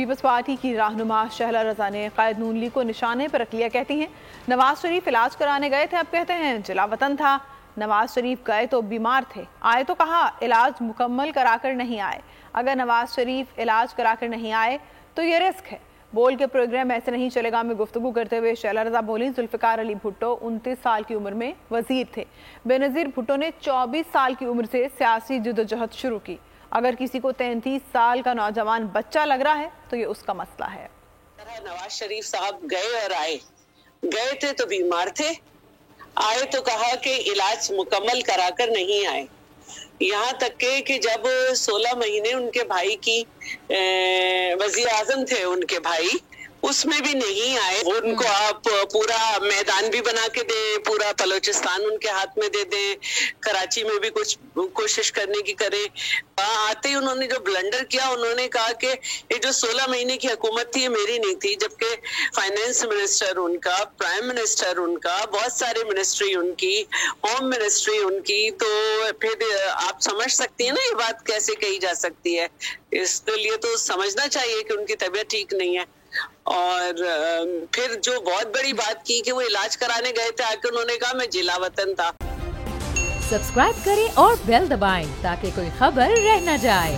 Peoples party की रहनुमा शहला रजा ने कायद नून लीग को निशाने पर रख लिया। कहती हैं नवाज शरीफ इलाज कराने गए थे, अब कहते हैं जिला वतन था। नवाज शरीफ गए तो बीमार थे, आए तो कहा इलाज मुकम्मल कराकर नहीं आए। अगर नवाज शरीफ इलाज कराकर नहीं आए तो ये रिस्क है। बोल के प्रोग्राम ऐसे नहीं चलेगा में गुफ्तगू करते हुए शहला रजा बोली, जुल्फिकार अली भुट्टो 29 साल की उम्र में वजीर थे। बेनज़ीर भुट्टो ने 24 साल की उम्र से सियासी जदोजहद शुरू की। अगर किसी को 33 साल का नौजवान बच्चा लग रहा है तो ये उसका मसला है। नवाज शरीफ साहब गए और आए, गए थे तो बीमार थे, आए तो कहा कि इलाज मुकम्मल कराकर नहीं आए। यहाँ तक के कि जब 16 महीने उनके भाई की वजीर आजम थे उनके भाई, उसमें भी नहीं आए। उनको आप पूरा मैदान भी बना के दे, पूरा बलोचिस्तान उनके हाथ में दे दें, कराची में भी कुछ कोशिश करने की करें। आते ही उन्होंने जो ब्लंडर किया, उन्होंने कहा कि ये जो 16 महीने की हुकूमत थी ये मेरी नहीं थी, जबकि फाइनेंस मिनिस्टर उनका, प्राइम मिनिस्टर उनका, बहुत सारी मिनिस्ट्री उनकी, होम मिनिस्ट्री उनकी। तो फिर आप समझ सकती है ना ये बात कैसे कही जा सकती है। इसके लिए तो समझना चाहिए कि उनकी तबीयत ठीक नहीं है। और फिर जो बहुत बड़ी बात की कि वो इलाज कराने गए थे, आके उन्होंने कहा मैं जिला वतन था। सब्सक्राइब करें और बेल दबाएं ताकि कोई खबर रह न जाए।